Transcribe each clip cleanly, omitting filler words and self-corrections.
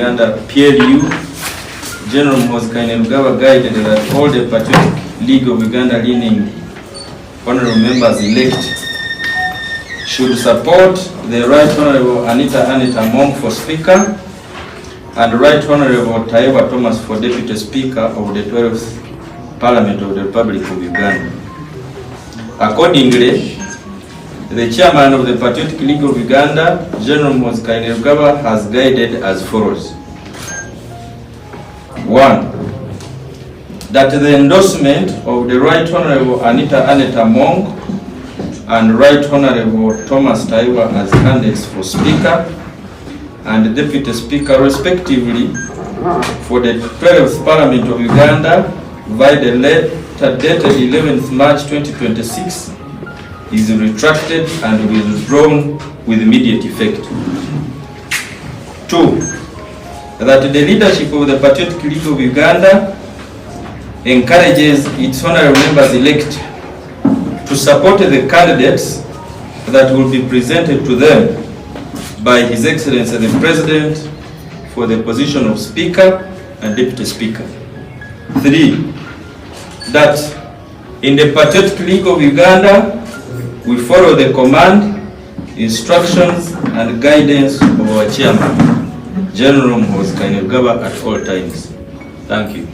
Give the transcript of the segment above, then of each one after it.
Uganda, PLU, General Muhoozi guided that all the Patriotic League of Uganda leaning honorable members elect should support the Right Honorable Anita Among for Speaker and Right Honorable Tayebwa for Deputy Speaker of the 12th Parliament of the Republic of Uganda. Accordingly, the Chairman of the Patriotic League of Uganda, General Muhoozi has guided as follows. 1. That the endorsement of the Right Honorable Anita Among and Right Honorable Thomas Tayebwa as candidates for Speaker and Deputy Speaker respectively for the 12th Parliament of Uganda via the letter dated 11th March 2026 is retracted and withdrawn with immediate effect. 2. That the leadership of the Patriotic League of Uganda encourages its honorable members elect to support the candidates that will be presented to them by His Excellency the President for the position of Speaker and Deputy Speaker. 3. That in the Patriotic League of Uganda, we follow the command, instructions and guidance of our Chairman, General Muhoozi at all times. Thank you.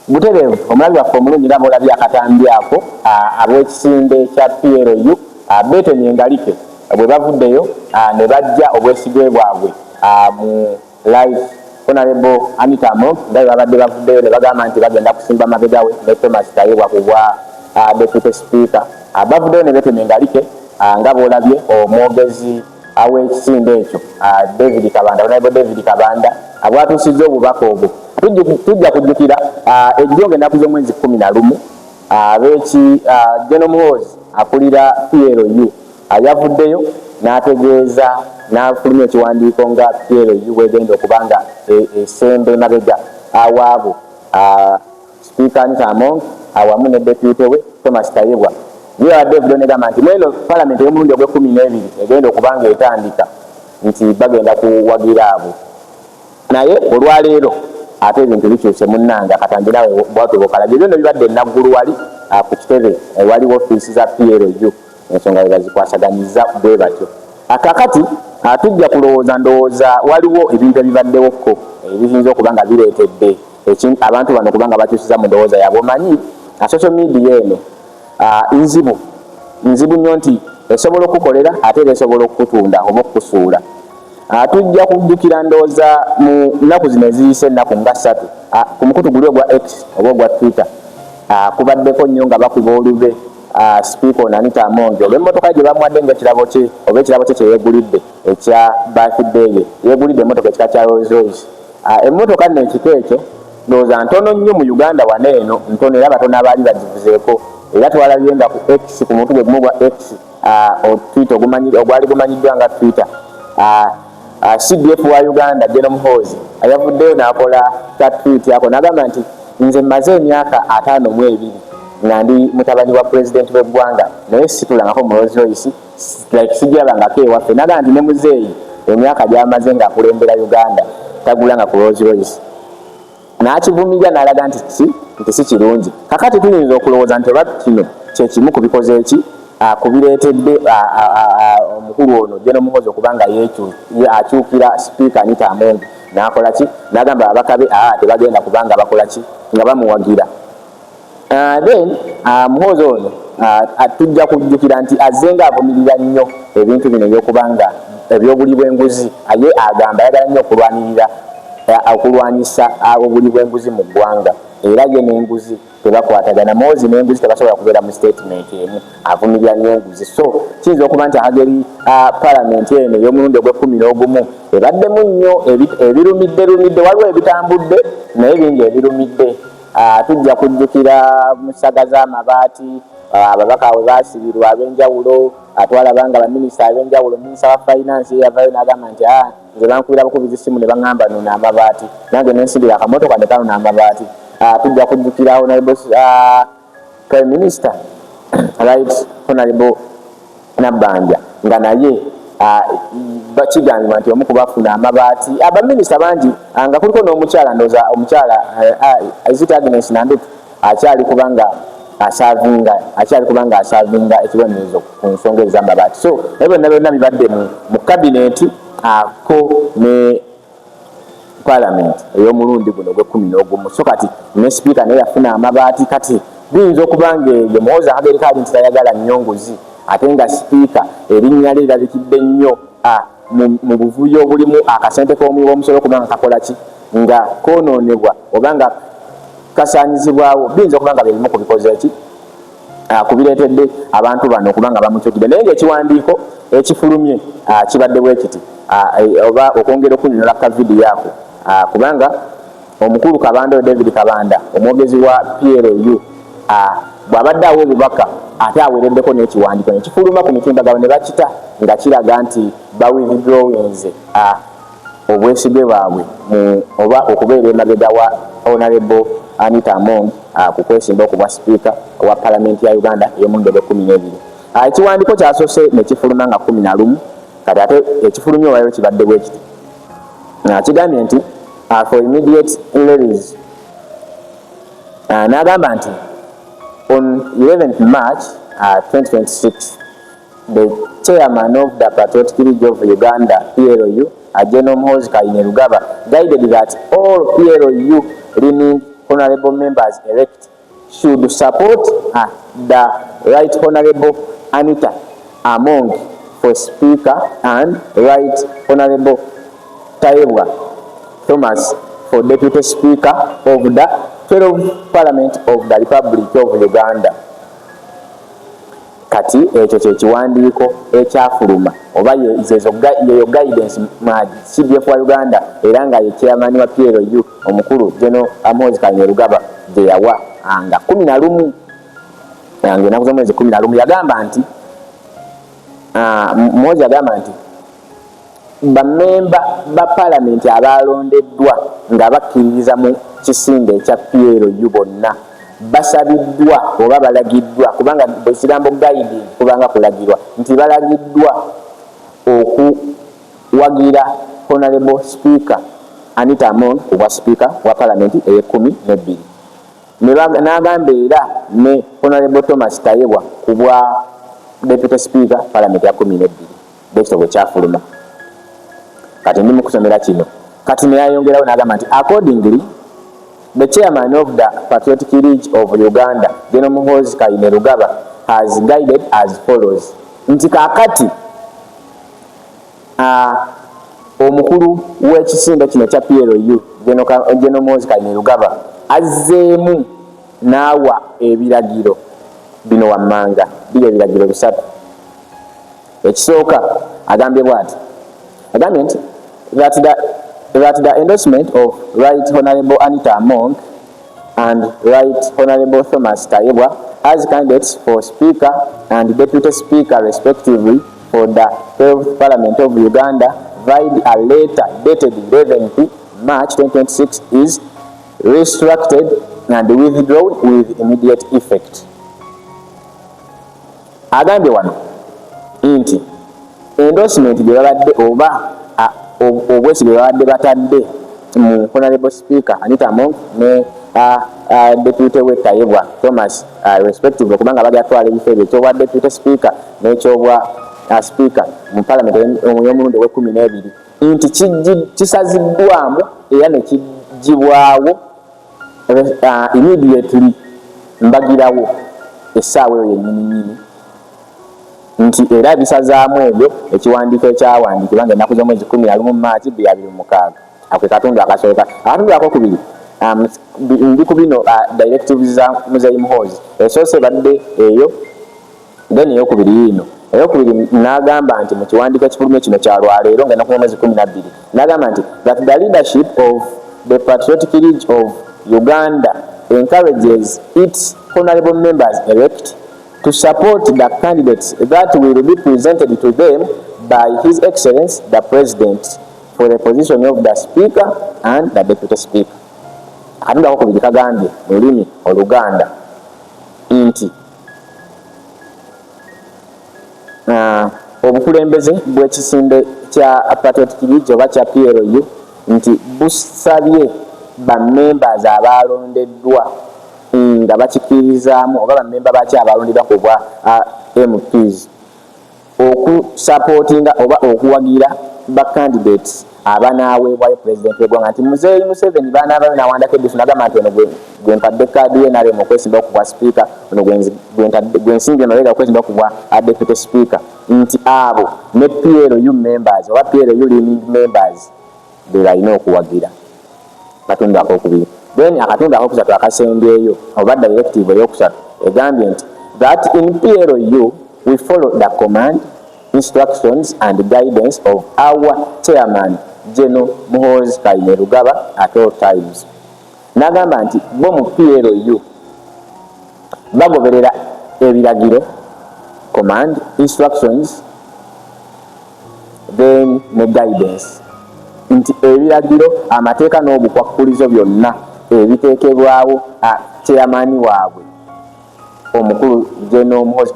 Muterevu omulabi waffe omulungi nga bw'olabye akatambi ako ab'ekisinde kya PLU Beetoni Engalike bwe bavuddeyo ne bajja obwesigwe bwabwe mu live Honorable Anita Among nga babadde bavuddeyo ne bagamba nti bagenda kusimba mabega we ne Thomas Tayebwa ku bwa Deputy Speaker. Bavuddeyo ne Beetoni Engalike nga bw'olabye omwogezi aw'ekisinde ekyo David Kabanda, Honorable David Kabanda abwatuusizza obubaka obwo. Tujja kujjukira ejjonge ennaku z'omwezi 11 ab'eki General Muhoozi akulira PLU yavuddeyo n'ategeeza n'afulumya ekiwandiiko nga PLU bwegenda okubanga esembe mabega awaabo Speaker Anita Among awamu ne deputy we Thomas Tayebwa. Yabadde evuddeyo negamba nti mweno Parliament y'omulundi ogw'12 egenda okubanga etandika nti bagenda kuwagira abo. Naye olwaleero ate ebintu bikyuse munnanga katambi nawe bwatubokalabye byonna bibadde naggulu wali ku kitebe waliwo ofiisi za PLU ensonga bazikwasaganyiza bwe batyo. Kakati tujja kulowooza ndowooza waliwo ebintu ebibaddewokko ebiyinza okuba nga bireetedde abantu bano kubanga bakyusiza mu ndowooza yaabwe. Omanyi social media eno nzibu nnyo nti esobola okukolera ate era esobola okutunda oba okukusuula. Tujja kujjukira ndowooza mu nnaku zino eziyise ennaku nga 3 ku mukutu guli ogwa X oba ogwa Twitter kubaddeko nnyo nga bakuba olube Speaker Anita Among olw'emmotoka gye bamuwadde ng'ekirabo kye oba ekirabo kye kyeyeegulidde ekya birthday ye yeegulidde emmotoka ekika kya Rolls Royce. Emmotoka nno ekika ekyo ndowooza ntono nnyo mu Uganda wano eno ntono era batono abaali bagivuzeeko era twalabye nga ku X ku mukutu gwe gumu gwa X Twitter ogwali gumanyiddwa nga Twitter CDF wa Uganda General Muhoozi ayavuddeyo n'akola ka tweet ako n'agamba nti nze mmaze emyaka 52 nga ndi mutabani wa president w'eggwanga naye situlangako mu Rolls Royce like sijjabangako ewaffe. N'agamba nti ne muzeeyi emyaka gy'amaze ng'akulembera Uganda tagulanga ku Rolls Royce. N'akivumirira n'alaga nti si kirungi. Kakati tuyinza okulowooza nti oba kino kye kimu ku bikoze eki kubireetedde omukulu ono General Muhoozi okubanga akyukira Speaker Anita Among n'akola ki n'agamba ababaka be tebagenda kubanga bakola ki nga bamuwagira. Then Muhoozi ono tujja kujjukira nti azze ng'avumirira nnyo ebintu bino ebyokubanga ebyobuli bw'enguzi ye agamba ayagala nnyo okulwanyisa obuli bw'enguzi mu ggwanga era ye n'enguzi tebakwatagana. Muhoozi n'enguzi tebasobola kubeera mu statement emu avumirira nnyo enguzi. So kiyinza okuba nti akageri Parliament eno ey'omulundi ogw'11 ebaddemu nnyo ebirumidde waliwo ebitambudde naye bingi ebirumidde. Tujja kujjukira musaga z'amabaati ababaka bwe baasibirwa ab'enjawulo twalabanga baminisita ab'enjawulo. Minisita wa finance yavayo n'agamba nti nze bankubira bukubiza essimu ne baŋŋamba nuna amabaati nange nensindira akamotoka ne kanuna amabaati. Tujja kujjukira Honorable Prime Minister right Honorable Nabbanja nga naye bakigambibwa nti omu kubafuna amabaati abaminisita bangi nga kuliko n'omukyala ndoza omukyala Izita Agnes Nandutu akyali kubanga asavinga ekibonerezo ku nsonga ez'amabaati. So byonna bibadde mu kabineti ko ne Parliament ey'omulundi guno gwe-11. So kati ne sipiika naye yafuna amabaati. Kati biyinza okuba ng'eyo Muhoozi akagereka ali nti tayagala nnyongozi ate nga sipiika erinnya lye lirabikidde nnyo mu buvuyo obulimu akasente k'omuwi w'omusolo okuba nga kakola ki nga koonoonebwa oba nga kasaanyizibwawo. Biyinza okuba nga birimu kubikoze ki kubireetedde abantu bano okuba nga bamukyukidde. Naye ng'ekiwandiiko ekifulumye kibadde bwe kiti oba okwongera okunyonyola ka vidiyo ako kubanga omukulu Kabanda David Kabanda omwogezi wa PLU bw'abadde awo obubaka ate awereddeko n'ekiwandiiko nekifuluma ku mitimbagano ne bakita nga kiraga nti bawithdrawinze obwesigwe bwabwe oba okubeera emabega wa Honorable Anita Among ku kwesimba okubwa sipiika wa Palamenti ya Uganda ey'omulundi gwe-12. Ekiwandiiko kyasoose ne kifuluma nga 11 kati ate ekifulumye olwayo kibadde bwe kiti kigambye nti for immediate release n'agamba nti on 11th March 2026 the chairman of the Patriotic League of Uganda PLU General Muhoozi guided that all PLU remaining honorable members elect should support the Right Honorable Anita Among for Speaker and Right Honorable Tayebwa Thomas for Deputy Speaker of the 12th Parliament of the Republic of Uganda. Kati ekyo kyekiwandiiko ekyafuluma oba yeyo guidance CDF wa Uganda era nga ye chairman wa PLU omukulu General Muhoozi gye yawa nga 11 ng'enaku z'omwezi 11 yagamba nti Muhoozi yagamba nti bamemba ba Palamenti abalondeddwa nga bakkiririza mu kisinde ekya PLU bonna basabiddwa oba balagiddwa kubanga ekigambo guiding kubanga kulagirwa nti balagiddwa okuwagira Honorable Speaker Anita Among obwa Speaker wa Palamenti ey'e12 n'agamba era ne Honorable Thomas Tayebwa ku bwa Deputy Speaker Palamenti ya 12 bwekitabo kyafuluma. Kati ndi mukusomera kino kati neyayongerawo n'agamba nti accordingly the chairman of the Patriotic League of Uganda General Muhoozi has guided as follows nti kakati omukulu w'ekisinde kino kya PLU General Muhoozi azzeemu n'awa ebiragiro bino wammanga biri ebiragiro 3. Ekisooka agambye bw'ati agambye nti that the endorsement of Right Honorable Anita Among and Right Honorable Thomas Tayebwa as candidates for Speaker and Deputy Speaker respectively for the 12th Parliament of Uganda via a letter dated 11th March 2026 is restructured and withdrawn with immediate effect. Agambye wano nti endorsement gye babadde oba obwesigwe babadde batadde mu Honorable Speaker Anita Among ne Deputy we Tayebwa Thomas respectively kubanga bagatwala ebifo ebyo ekyobwa Deputy Speaker n'ekyobwa Speaker mu Parliament y'omulundi gwe-12 nti kisaziddwamu era ne kijjibwawo immediately mbagirawo essaawa eyo yennyini nti era bisazaamu ebyo ekiwandiiko ekyawandiikibwa ng'ennaku z'omwezi 11 Maachi 2026 akwe katundu akasooka. Akatundu akokubiri ndi ku bino directives za Muzeeyi Muhoozi esoose badde eyo then eyokubiri yiino eyokubiri n'agamba nti mu kiwandiiko ekifulumye kino kya lwaleero ng'ennaku z'omwezi 12 n'agamba nti that the leadership of the Patriotic League of Uganda encourages its honorable members elect to support the candidates that will be presented to them by His Excellency the President for the position of the Speaker and the Deputy Speaker. Akatundu akokubiri kagambye mu lulimi Oluganda nti obukulembeze bw'ekisinde kya Patriotic League oba kya PLU nti busabye bammembers abalondeddwa nga bakikirizaamu oba bammemba baki abalondeddwa ku bwa MPs okusapootinga oba okuwagira bacandidates abanaaweebwayo pulezidenti w'eggwanga nti Muzeeyi Museveni baanaabaayo n'awandako eddifu n'agamba nti ono gwe mpadde kaadi ye nalema okwesimba ku bwa sipiika ono gwe nsimbye mabega okwesimba ku bwa deputy speaker nti abo ne PLU members oba PLU leading members be balina okuwagira akatundu akokubiri. Then akatundu akokusatu akasembyeyo oba directive eyokusatu egambye nti that in PLU we follow the command, instructions and guidance of our chairman General Muhoozi at all times. Nagamba nti bo mu PLU bagoberera ebiragiro, command, instructions, then ne guidance. Nti ebiragiro amateeka n'obukwakkulizo byonna ebiteekebwawo chairman waabwe omukulu General Muhoozi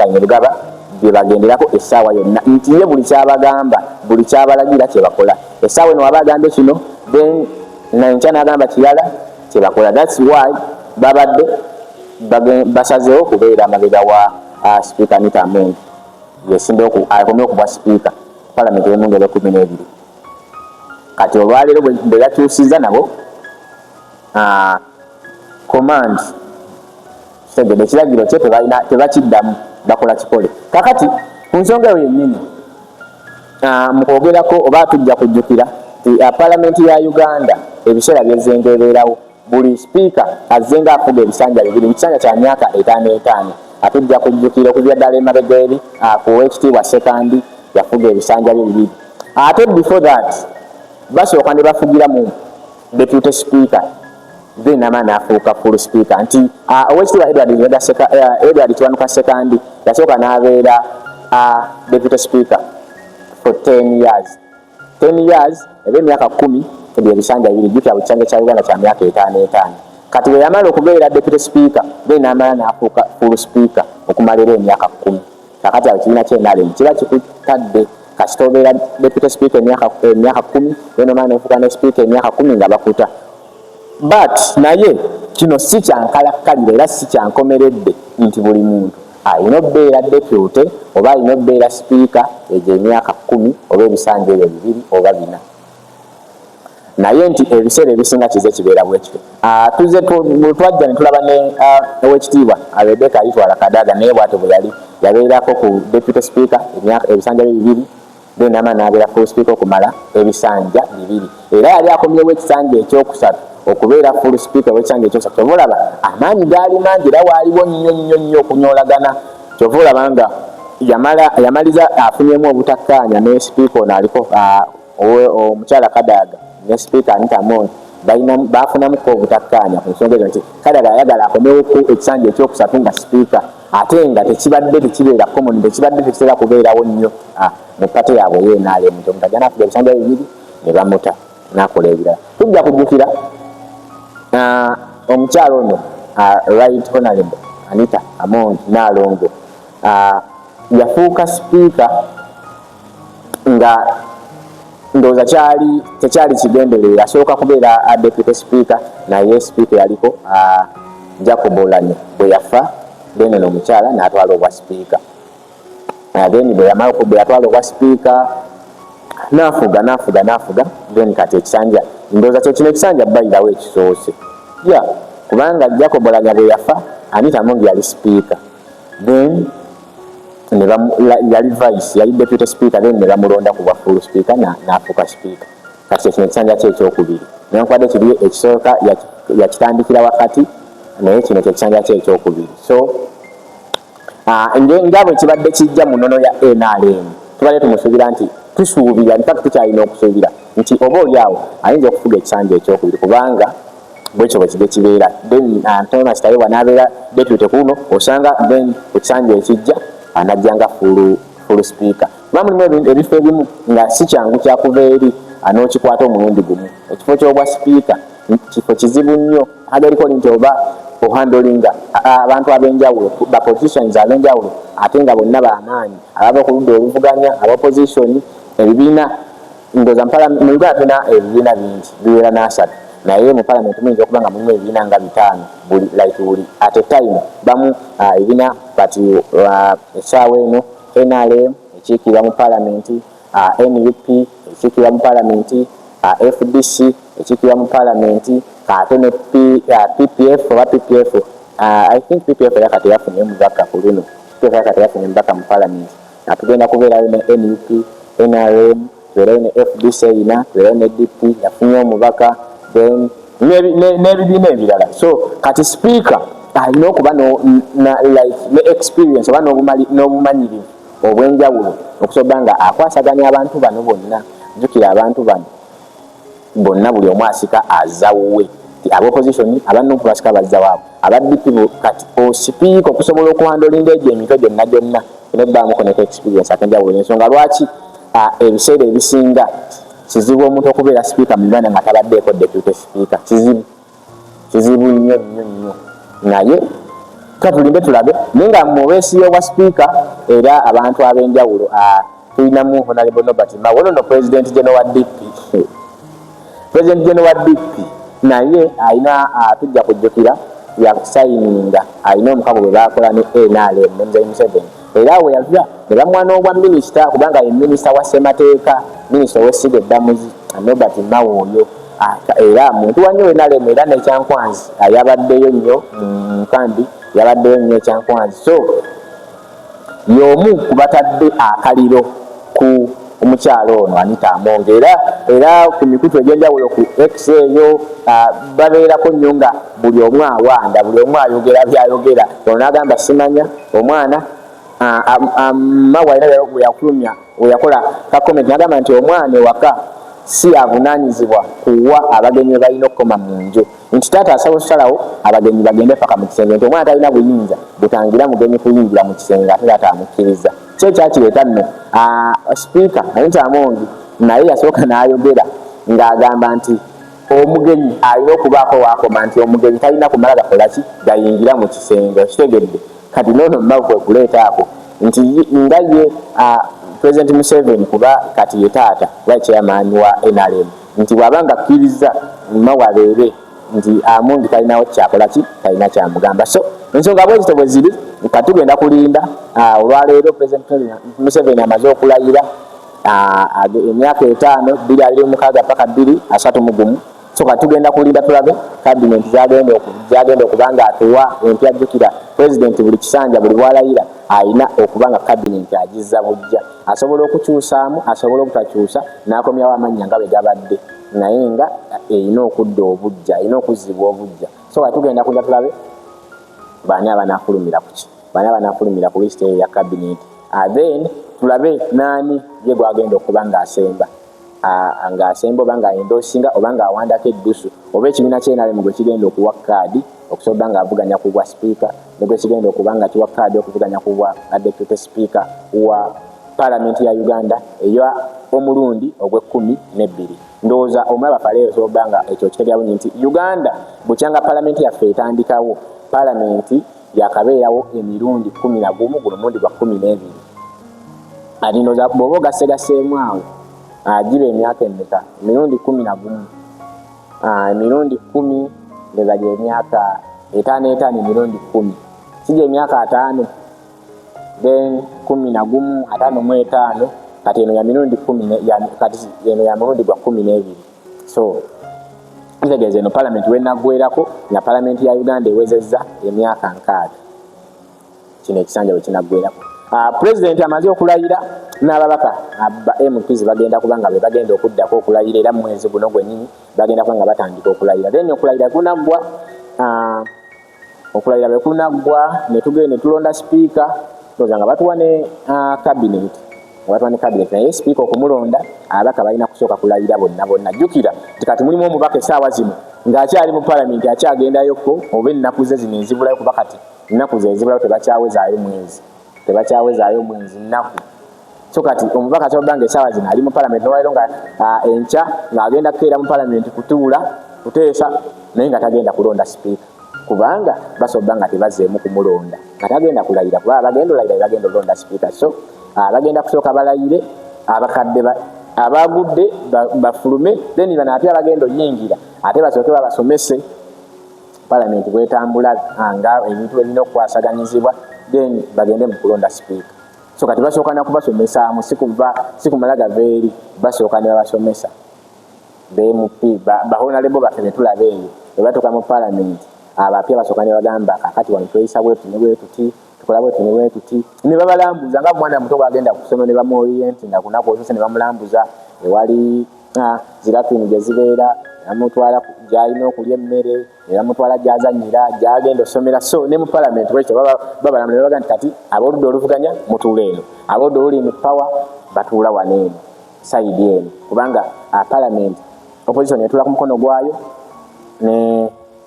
bye bagenderako essaawa yonna nti ye buli kyabagamba buli kyabalagira kye bakola. Essaawa eno waba agambye kino then nankya n'agamba kirala kye bakola. That's why babadde basazeewo okubeera amabega wa Speaker Anita Among yesimbewo akomye okubwa Speaker Parliament y'emmundu olw'ekumi kati olwaleero bwe yakyusizza nabo command kitegedde ekiragiro kye tebakiddamu bakola kikole. Kakati ku nsonga eyo yennyini mu kwogerako oba tujja kujjukira ti Palamenti ya Uganda ebiseera byezengebeerawo buli sipiika azze ng'afuga ebisanja bibiri mu kisanja kya myaka 5 atujja kujjukira okuvira ddala emabega eri ku Oweekitiibwa Sekandi yafuga ebisanja bye bibiri. Ate before that basooka ne bafugira mu deputy speaker then amana afuuka full speaker nti Oweekitiibwa Edward Kiwanuka Sekandi yasooka n'abeera deputy speaker for 10 years eba emyaka 10 ebisanja bibiri jjukira buli kisanja kya Uganda kya myaka 5 kati bwe yamala okubeera deputy speaker then amala n'afuuka full speaker okumalira emyaka 10. Kakati awo kibiina ky'enaalemu kiba kikutadde kasita obeera deputy speaker emyaka 10 then omala n'ofuuka ne speaker emyaka 10 nga bakuta. But naye kino si kyankalakkalira era si kyankomeredde nti buli muntu alina okubeera deputy oba alina okubeera speaker egyo emyaka 10 oba ebisanja ebyo 2 oba 4 naye nti ebiseera ebisinga kize kibeera bwekityo. Tuze twajja ne tulaba ne Oweekitiibwa Rebecca ayitwala Kadaga naye bw'atyo bwe yali yabeerako ku deputy speaker ebisanja 2 then amala n'abeera full speaker okumala ebisanja 2 era yali akomyewo ekisanja ekyokusatu okubeera full speaker w'ekisanja ekyokusatu. Kyova olaba amaanyi gaali mangi era waaliwo nnyo okunyoolagana. Kyova olaba nga yamaliza afunyemu obutakkaanya ne speaker ono aliko omukyala Kadaga ne speaker Anita Among baafunamuko obutakkaanya ku nsonga ezo nti Kadaga ayagala akomewo ku ekisanja ekyokusatu nga speaker ate nga tekibeera common tekibadde tekitera kubeerawo nnyo mu pate yaabwe yeenaalemu nti omuntu ajja n'afuga ebisanja 2 ne bamuta n'akola ebirala. Tujja kujjukira omukyalo ono Right Honorable Anita Among Nalongo yafuuka speaker nga ndowooza tekyali kigenderere. Yasooka kubeera deputy speaker naye speaker yaliko Jacob Oulanyah bwe yafa then ono omukyala n'atwala obwa speaker then bwe yamala yatwala obwa speaker n'afuga then kati ekisanja ndowooza kino ekisanja bayirawo ekisoose kubanga Jacob Oulanyah bwe yafa Anita Among yali speaker then yali vice yali deputy speaker then ne bamulonda ku bwa full speaker n'afuuka speaker. Kati kino ekisanja kye ekyokubiri newankubadde kiri ekisooka yakitandikira wakati naye kino kyekisanja kye ekyokubiri. So nga bwe kibadde kijja mu nnono ya NRM tubadde tumusuubira nti tusuubira mpaka tukyalina okusuubira nti oba oliawo ayinza okufuga ekisanja ekyokubiri kubanga bwekyo bwe kijja kibeera. Then Thomas Tayebwa n'abeera deputy kuno osanga then ekisanja ekijja anajjanga full speaker. Kuba mulimu ebifo ebimu nga si kyangu kyakuva eri n'okikwata omulundi gumu. Ekifo ky'obwa speaker kifo kizibu nnyo agaliko nti oba ohandlinga abantu ab'enjawulo ba politicians ab'enjawulo ate nga bonna b'amaanyi abava ku ludda oluvuganya abopposition ebibiina ndoza mu Uganda tulina ebibiina bingi biwera n'asatu naye mu parliament muyinza okuba nga mulimu ebibiina nga 5 buli at a time bamu ebibiina bati essaawa eno NRM ekiikirwa mu parliament NUP ekiikirwa mu parliament FDC ekiikirwa mu parliament ate ne PPF oba PPF I think PPF yakati yafunye omubaka ku luno PPF yakati yafunye omubaka mu parliament atugenda kubeerayo ne NUP NRM tubeerayo ne FDC ina tubeerayo ne DP yafunye omubaka then n'ebibiina ebirala so kati speaker alina okuba ne experience oba n'obumanyirivu obw'enjawulo okusobola nga akwasaganya abantu bano bonna jjukira abantu bano bonna buli omu asika azawuwe abopposition abannuku basika bazzawaabo abaddipibu kati osipiika okusobola okuhandolinga egyo emitwe gyonna nebbaamuko ne experience akenjawulo ensonga lwaki ebiseera ebisinga kizibu omuntu okubeera sipiika mu Uganda nga tabaddeeko deputy speaker kizibu nnyo naye katulinde tulabe naye nga mu beesiyo bwa sipiika era abantu ab'enjawulo tulinamu honorable Nobert Mawolo no president general DP naye alina tujja kujjukira yakusayininga alina omukago bwe baakola ne NRM ne Muzeeyi Museveni era we yava ne bamwana obwa minisita kubanga ye minisita wa ssemateeka minisita ow'essiga eddamuzi Nobert Mawolo era muntu wannyo NRM era n'ekyankwanzi yabaddeyo nnyo nkambi yabaddeyo nnyo ekyankwanzi so y'omu ku batadde akaliro ku omukyalo ono Anita Among era ku mikutu egy'enjawulo ku X eyo babeerako nnyo nga buli omu awanda buli omu ayogera byayogera ono n'agamba simanya omwana mawalina lero bweyafulumya weyakola kakomenti n'agamba nti omwana ewaka si avunaanyizibwa kuwa abagenyi balina okukoma mu nju nti taata asaba okusalawo abagenyi bagende paka mu kisenge nti omwana talina buyinza butangira mugenyi kuyingira mu kisenge ate taata amukkiriza kyo kyakireeta nno sipiika Anita Among naye yasooka n'ayogera ng'agamba nti omugenyi alina okubaako waakoma nti omugenyi talina kumala gakolaki gayingira mu kisenge okitegedde kati noono mmavu kwe kuleeta ako nti nga ye President Museveni kuba kati ye taata wa chairman wa NRM nti bw'abanga akkiriza mmawe abeere nti Among talinawo kyakolaki talina kyamugamba so ensonga bwezito bwe ziri katugenda kulinda olwaleero President Museveni amaze okulayira emyaka 5 2026 paka 2031 so katugenda kulinda tulabe cabinet zagenda okuba nga atuwa empya jjukira president buli kisanja buli bwalayira alina okuba nga cabinet agizza bujja asobola okukyusaamu asobola obutakyusa n'akomyawo amannya nga bwe gabadde naye nga erina okudda obujja erina okuzibwa obujja so katugenda kulinda tulabe baani abanafulumira kuki baani abanafulumira ku list ya cabinet then tulabe naani ye gwagenda okuba ng'asemba oba ng'aendosinga oba ng'awandako eddusu oba ekibiina ky'NRM gwe kigenda okuwa kaadi okusobola ng'avuganya ku bwa sipiika ne gwe kigenda okuba nga kiwa kaadi okuvuganya ku bwa deputy speaker wa palamenti ya Uganda eya omulundi ogw'12 ndowooza omulaba faleero osobola nga ekyo kitegera bungi nti Uganda bukyanga palamenti yaffe etandikawo palamenti yakabeerawo emirundi 11 guno mundi gwa 12 ati ndowooza bw'oba ogasegaseemu awo agiba emyaka emeka emirundi 11 emirundi 10 ndeza gye emyaka 5 emirundi 10 sije emyaka 5 then 11 5 mu 5 kati eno ya mirundi 10 kati eno ya mirundi gwa 12 so ntegeeza eno palamenti wenaggwerako na palamenti ya Uganda ewezezza emyaka 6 kino ekisanja bwe kinaggwerako president amaze okulayira n'ababaka MPs bagenda kubanga be bagenda okuddako okulayira era mwezi guno gwennyini bagenda kubanga batandika okulayira then okulayira kunaggwa okulayira bwe kunaggwa ne tugende tulonda speaker toza nga batuwa ne cabinet naye speaker okumulonda ababaka balina kusooka kulayira bonna jjukira nti kati mulimu omubaka essaawa zino ng'akyali mu palamenti akyagendayoko oba ennaku ze zino ezibulayo kuba kati ennaku ze ezibulayo tebakyawezaayo mwezi nnaku so kati omubaka kyobanga essaawa zino ali mu palamenti nolwairo nga enkya ng'agenda kukeera mu palamenti kutuula kuteesa naye nga tagenda kulonda sipiika kubanga basoba nga tebazeemu kumulonda nga tagenda kulayira kuba bagenda olayira bagenda olonda sipiika so bagenda kusooka balayire abakadde abagudde bafulume then bano ate abagenda oyingira ate basooke babasomese palamenti bwetambula nga ebintu ebirina okukwasaganyizibwa then bagende mu kulonda sipiika so kati basooka nakubasomesaamu sikumala gaveeri basooka ne babasomesa BMP bahonalebo baffe betulaba eyo ebatuuka mu palamenti abapya basooka ne bagamba kakati wano tweyisa bwetu ne bwetuti tukola bwetu ne bwetuti ne babalambuza nga mwana muto bwagenda kusoma ne bamuorienti nga kunaku osose ne bamulambuza ewali zirafini gye zibeera namutwala gyalina okulya emmere eramutwala gyazanyira gyagenda osomera so ne mu palamenti bwekyo babalamula ne baga nti kati ab'oludda oluvuganya mutuula eno ab'oludda oluli mu power batuula wano eno sayidi eno kubanga palamenti opposition etula ku mukono gwayo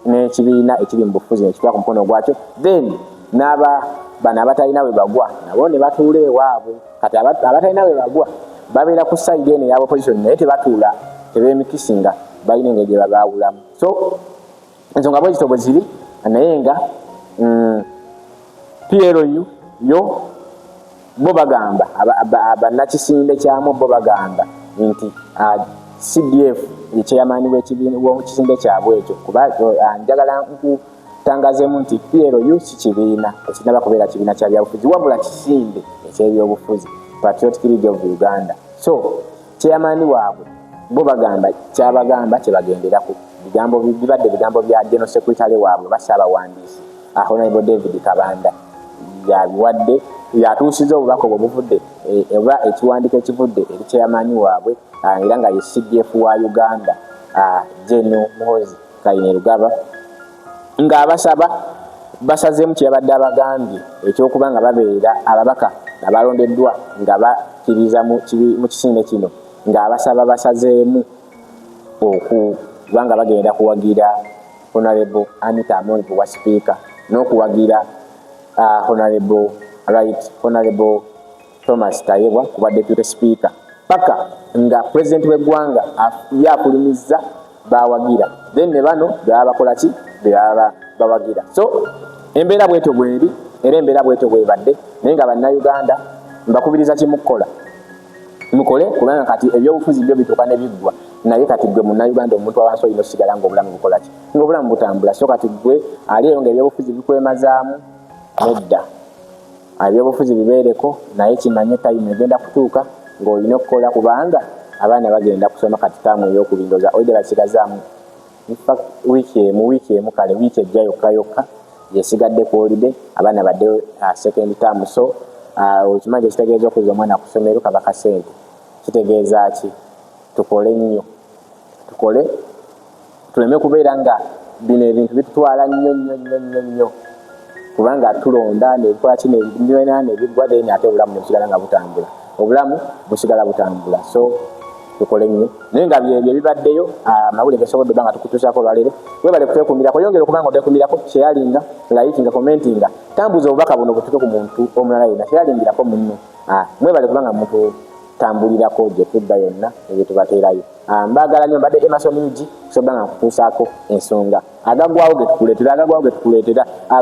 n'ekibiina ekiri mu bufuzi nekitula ku mukono gwakyo then bano abatalina we bagwa nabo ne batuula ewaabwe kati abatalina we bagwa babeera ku sayidi eno eyaba opposition naye tebatuula tebemikisinga balina engeri gye babaawulamu so ensonga bwezito bwe ziri naye nga PLU yo bo bagamba bannakisinde kyamu bo bagamba nti CDF yekyeyamaani w'ekisinde kyabwe ekyo kuba njagala nkutangazeemu nti PLU si kibiina ekinaba kubeera kibiina kya byabufuzi wabula kisinde ekyebyobufuzi Patriotic League of Uganda so kyeyamaani waabwe bo bagamba kyabagamba kyebagenderako bigambo bibadde bigambo bya General Secretary waabwe basaabawandiisi Honorable David Kabanda yabiwadde yatuusiza obubaka obwo buvudde oba ekiwandiiko ekivudde eri kyeyamaani waabwe era nga ye CDF wa Uganda General Muhoozi Kainerugaba ng'abasaba basazeemu kyebadde abagambye ekyokuba nga babeera ababaka abalondeddwa nga bakkiriza mu kisinde kino ng'abasaba basazeemu okubanga bagenda kuwagira Honorable Anita Among wa sipiika n'okuwagira Honorable Thomas Tayebwa kuba deputy speaker paka nga president w'eggwanga yakulumizza bawagira then ne bano babakola ki bawagira so embeera bwetyo bweri era embeera bwetyo bwebadde naye nga bannayuganda mbakubiriza kimukola mukole kubanga kati ebyobufuzi byo bituuka ne biggwa naye kati gwe munnayuganda omuntu awansi olina osigala ng'obulamu bukola ki ng'obulamu butambula so kati gwe ali eyo ng'ebyobufuzi bikwemazaamu nedda ebyobufuzi bibeereko naye kimanye tayimu egenda kutuuka ng'olina okukola kubanga abaana bagenda kusoma kati taamu ey'okubindoza oyidde basigazaamu wiiki emu kale wiiki ejja yokka yesigadde ku holiday abaana badde second term so okimanyi ekitegeeza okuza omwana ku ssomero kaba kasente kitegeeza ki tukole nnyo tuleme kubeera nga bino ebintu bitutwala nnyo kubanga tulonda nebikola ki nebigwa then ate obulamu nebusigala nga butambula obulamu busigala butambula so tukole nnyo naye nga byebyo bibaddeyo amawulire gesobodde oba nga tukutuusako olwaleero webale kutwekumirako yongera okuba nga otekumirako sharinga likinga commentinga tambuza obubaka buno butuke ku muntu omulala yonna sharingirako munno mwebale kubanga muntu tambulirako gye tudda yonna ebyo tubateerayo mbagala nnyo mbadde emasoniji kusobola nga nkutuusaako ensonga agagwawo getukuleetera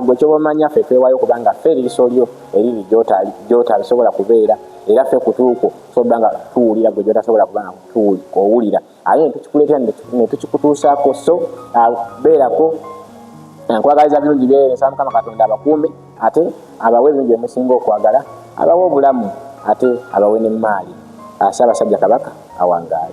gwe kyobamanya ffe twewayo kubanga ffe eriiso lyo eriri gy'otasobola kubeera era ffe kutuuko sobola nga tuwulira gwe gy'otasobola kuba nga owulira aye netukikuleetera netukikutuusaako so beerako nkwagaliza birungi byerensa Mukama Katonda abakuume ate abawe ebintu bye musinga okwagala abawe obulamu ate abawe n'emmaali Ssaabasajja Kabaka awangaale.